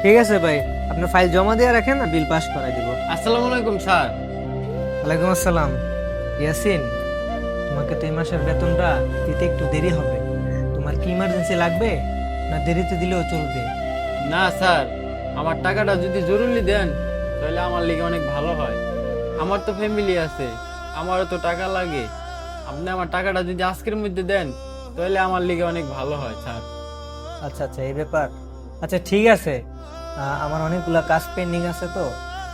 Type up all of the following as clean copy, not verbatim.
ঠিক আছে ভাই, আপনি ফাইল জমা দিয়ে রাখেন, না বিল পাস করাই দিব। আসসালামু আলাইকুম স্যার। ওয়ালাইকুম আসসালাম। ইয়াসিন, তোমাকে তো এই মাসের বেতনটা দিতে একটু দেরি হবে। তোমার কি ইমার্জেন্সি লাগবে, না দেরিতে দিলেও চলবে? না স্যার, আমার টাকাটা যদি জরুরি দেন তাহলে আমার লিগে অনেক ভালো হয়। আমার তো ফ্যামিলি আছে, আমারও তো টাকা লাগে। আপনি আমার টাকাটা যদি আজকের মধ্যে দেন তাহলে আমার লিগে অনেক ভালো হয় স্যার। আচ্ছা আচ্ছা, এই ব্যাপার। আচ্ছা ঠিক আছে, আমার অনেকগুলা কাজ পেন্ডিং আছে, তো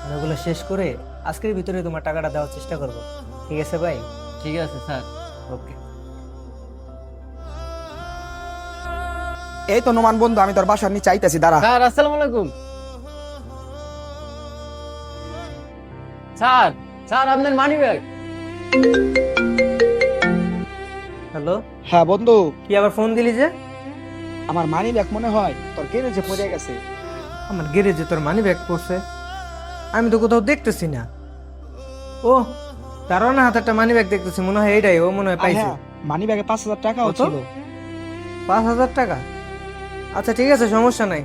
আমি ওগুলো শেষ করে আজকের ভিতরে তোমার টাকাটা দেওয়ার চেষ্টা করব। ঠিক আছে ভাই? ঠিক আছে স্যার। ওকে। এই তো নোমান বন্ধু, আমি তোর বাসার নিচে আইতাছি, দাঁড়া। স্যার আসসালামু আলাইকুম। স্যার, স্যার আপনার মানি ব্যাগ। হ্যালো, হ্যাঁ বন্ধু, কি আবার ফোন দিলি যে? আমার মানি ব্যাগ মনে হয় তোর গ্যারেজে পড়ে গেছে। আমার গ্যারেজে তোর মানি ব্যাগ পড়ছে? আমি তো কোথাও দেখতেছি না। ও, তারও না হাতে একটা মানি ব্যাগ দেখতেছি, মনে হয় এইটাই, ও মনে হয় পাইছে। হ্যাঁ, মানি ব্যাগে 5,000 টাকাও কত? ছিল। 5,000 টাকা? আচ্ছা ঠিক আছে, সমস্যা নাই,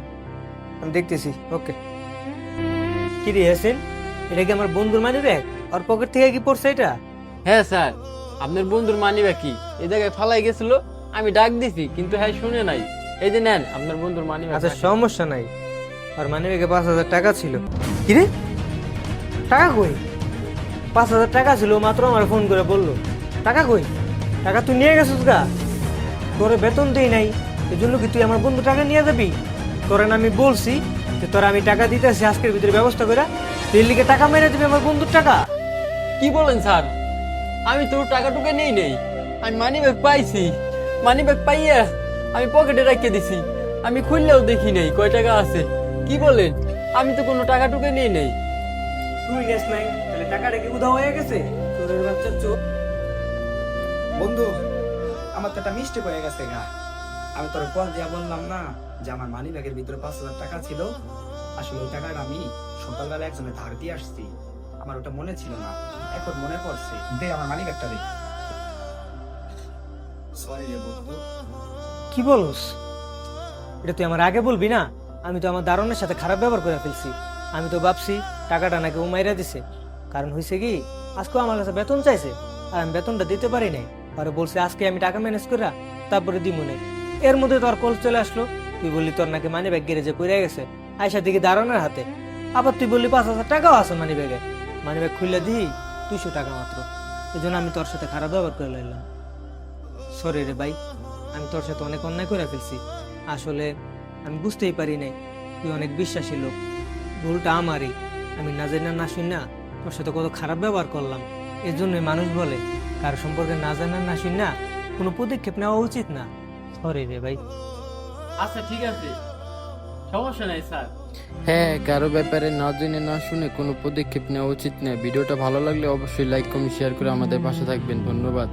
আমি দেখতেছি। ওকে। কি রে ইয়াসিন, এটা কি আমার বন্ধুর মানি ব্যাগ? ওর পকেট থেকে কি পড়ছে এটা? হ্যাঁ স্যার, আপনার বন্ধুর মানি ব্যাগ কি এই জায়গায় ফালাই গেছিল, আমি ডাক দিছি কিন্তু হ্যাঁ শুনে নাই। এই যে নেন আপনার বন্ধুর মানি ব্যাগ। আচ্ছা সমস্যা নাই, আর মানি ব্যাগে 5,000 টাকা ছিল। কি রে, টাকা কই? 5,000 টাকা ছিল, ও মাত্র আমার ফোন করে বললো। টাকা কই? টাকা তুই নিয়ে গেছিস গা? তোরে বেতন দেই নাই, এই জন্য কি তুই আমার বন্ধু টাকা নিয়ে যাবি? তোরে না আমি বলছি যে তোরা আমি টাকা দিতেছি, আজকের ভিতরে ব্যবস্থা করে তুই লিগে টাকা মেরে দিবি আমার বন্ধুর টাকা? কি বলেন স্যার? আমি তোর টাকা টুকে নেই নেই, আমি মানি ব্যাগ পাইছি। মানি ব্যাগ পাইয়া আমি পকেটে রেখে দিছি, আমি খুললেও দেখি নেই কয় টাকা আছে। কি বলেন? আমি তো কোনো টাকা টুকে নেই নেই। তুই নেস নাই, তাহলে টাকাটা কি উধাও হয়ে গেছে? তোর বাচ্চা চোখ। বন্ধু, আমার তো একটা মিস্টেক হয়ে গেছে গা। আমি তোর কল দিয়া বললাম না যে আমার মানি ব্যাগের ভিতরে 5,000 টাকা ছিল। আসলে ওই টাকাটা আমি সকালবেলা একজনের ধার দিয়ে আসছি, আমার ওটা মনে ছিল না, এখন মনে পড়ছে। দে আমার মানি ব্যাগটা দে। সরি রে বন্ধু। কি বলস? এটা তুই আমার আগে বলবি না? আমি তো আমার দারোয়ানের সাথে খারাপ ব্যবহার করে ফেলছি। আমি তো ভাবছি টাকাটা নাকি ও মাইরা দিছে, কারণ হয়েছে কি, আজকেও আমার কাছে বেতন চাইছে, আর আমি বেতনটা দিতে পারি নাই। পরে বলছে আজকে আমি টাকা ম্যানেজ করে তারপরে দিব না। এর মধ্যে তোর কল চলে আসলো, তুই বললি তোর নাকি মানি ব্যাগ গ্যারেজে পড়ে গেছে, আয়সা দিকে দারোয়ানের হাতে। আবার তুই বললি 5,000 টাকাও আছে মানি ব্যাগে। মানি ব্যাগ খুললে দিই 200 টাকা মাত্র। এই জন্য আমি তোর সাথে খারাপ ব্যবহার করে লাইলাম। সরি রে ভাই, আমি তোর সাথে অনেক অন্যায় করে ফেলছি। আসলে আমি বুঝতেই পারি নাই তুই অনেক বিশ্বাসী লোক। ভুলটা আমারই, আমি না জানি না শুনি না তোর সাথে কত খারাপ ব্যবহার করলাম। এর জন্যই মানুষ বলে কার সম্পর্কে না জানা না শুনি না কোনো পদক্ষেপ নেওয়া উচিত না। সরি রে ভাই। আচ্ছা ঠিক আছে, সমস্যা নাই স্যার। হ্যাঁ, কারো ব্যাপারে না জেনে না শুনে কোনো পদক্ষেপ নেওয়া উচিত নয়। ভিডিওটা ভালো লাগলে অবশ্যই লাইক কমেন্ট শেয়ার করে আমাদের পাশে থাকবেন। ধন্যবাদ।